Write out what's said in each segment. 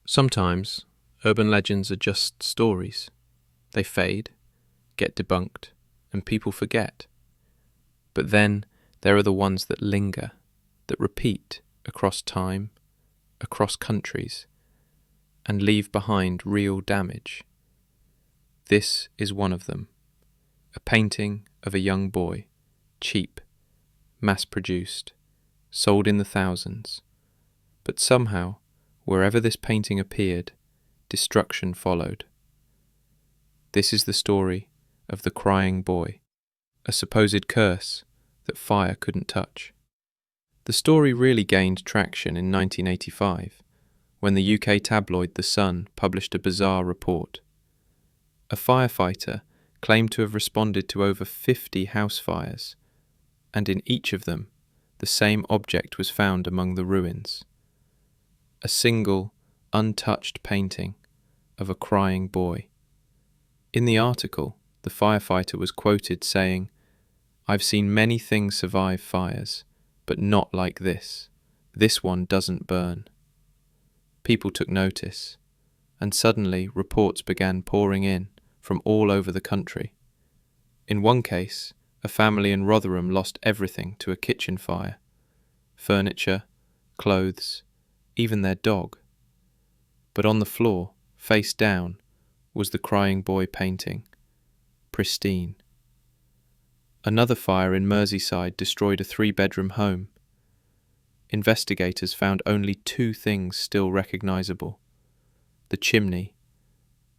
Sometimes, urban legends are just stories. They fade, get debunked, and people forget. But then there are the ones that linger, that repeat across time, across countries, and leave behind real damage. This is one of them. A painting of a young boy, cheap, mass-produced, sold in the thousands. But somehow, wherever this painting appeared, destruction followed. This is the story of the crying boy, a supposed curse that fire couldn't touch. The story really gained traction in 1985, when the UK tabloid The Sun published a bizarre report. A firefighter claimed to have responded to over 50 house fires, and in each of them, the same object was found among the ruins. A single, untouched painting of a crying boy. In the article, the firefighter was quoted saying, "I've seen many things survive fires, but not like this. This one doesn't burn." People took notice, and suddenly reports began pouring in from all over the country. In one case, a family in Rotherham lost everything to a kitchen fire: furniture, clothes, even their dog. But on the floor, face down, was the crying boy painting, pristine. Another fire in Merseyside destroyed a 3-bedroom home. Investigators found only 2 things still recognisable: the chimney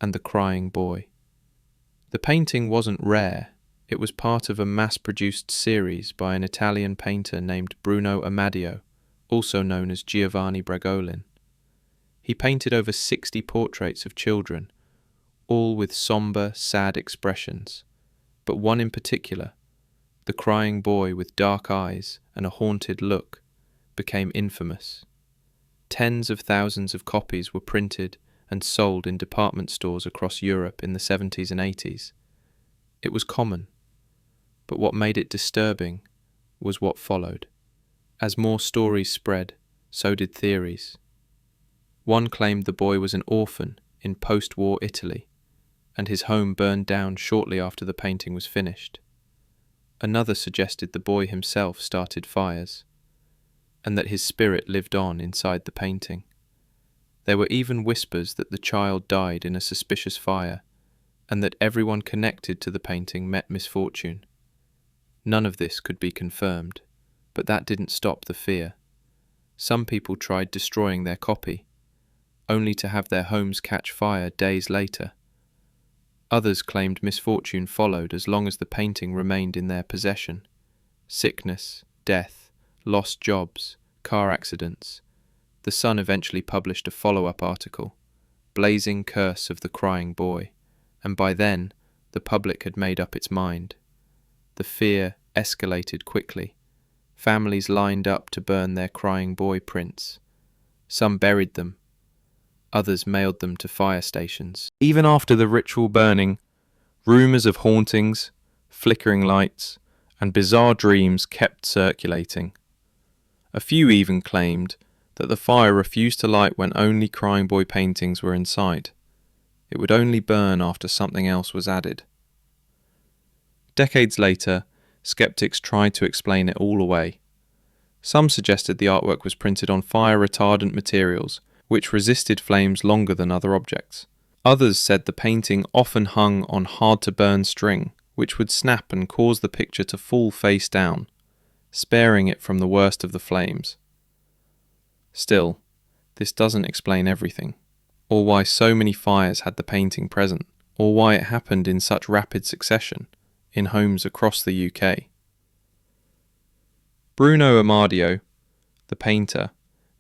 and the crying boy. The painting wasn't rare. It was part of a mass-produced series by an Italian painter named Bruno Amadio, also known as Giovanni Bragolin. He painted over 60 portraits of children, all with sombre, sad expressions, but one in particular, the crying boy with dark eyes and a haunted look, became infamous. Tens of thousands of copies were printed and sold in department stores across Europe in the 70s and 80s. It was common, but what made it disturbing was what followed. As more stories spread, so did theories. One claimed the boy was an orphan in post-war Italy, and his home burned down shortly after the painting was finished. Another suggested the boy himself started fires, and that his spirit lived on inside the painting. There were even whispers that the child died in a suspicious fire, and that everyone connected to the painting met misfortune. None of this could be confirmed, but that didn't stop the fear. Some people tried destroying their copy, only to have their homes catch fire days later. Others claimed misfortune followed as long as the painting remained in their possession. Sickness, death, lost jobs, car accidents. The Sun eventually published a follow-up article, Blazing Curse of the Crying Boy, and by then the public had made up its mind. The fear escalated quickly. Families lined up to burn their crying boy prints. Some buried them. Others mailed them to fire stations. Even after the ritual burning, rumours of hauntings, flickering lights, and bizarre dreams kept circulating. A few even claimed that the fire refused to light when only crying boy paintings were in sight. It would only burn after something else was added. Decades later, skeptics tried to explain it all away. Some suggested the artwork was printed on fire-retardant materials, which resisted flames longer than other objects. Others said the painting often hung on hard-to-burn string, which would snap and cause the picture to fall face down, sparing it from the worst of the flames. Still, this doesn't explain everything, or why so many fires had the painting present, or why it happened in such rapid succession in homes across the UK. Bruno Amadio, the painter,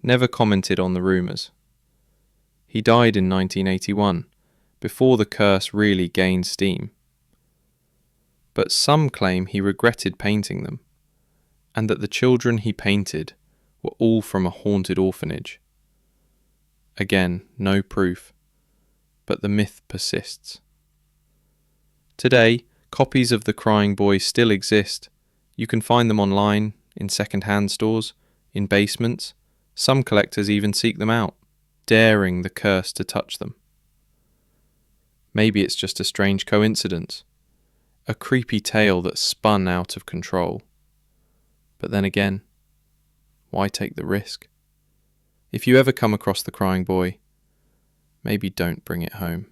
never commented on the rumours. He died in 1981, before the curse really gained steam. But some claim he regretted painting them, and that the children he painted were all from a haunted orphanage. Again, no proof, but the myth persists. Today, copies of the Crying Boy still exist. You can find them online, in second-hand stores, in basements. Some collectors even seek them out. daring the curse to touch them. Maybe it's just a strange coincidence, a creepy tale that spun out of control. But then again, why take the risk? If you ever come across the crying boy, maybe don't bring it home.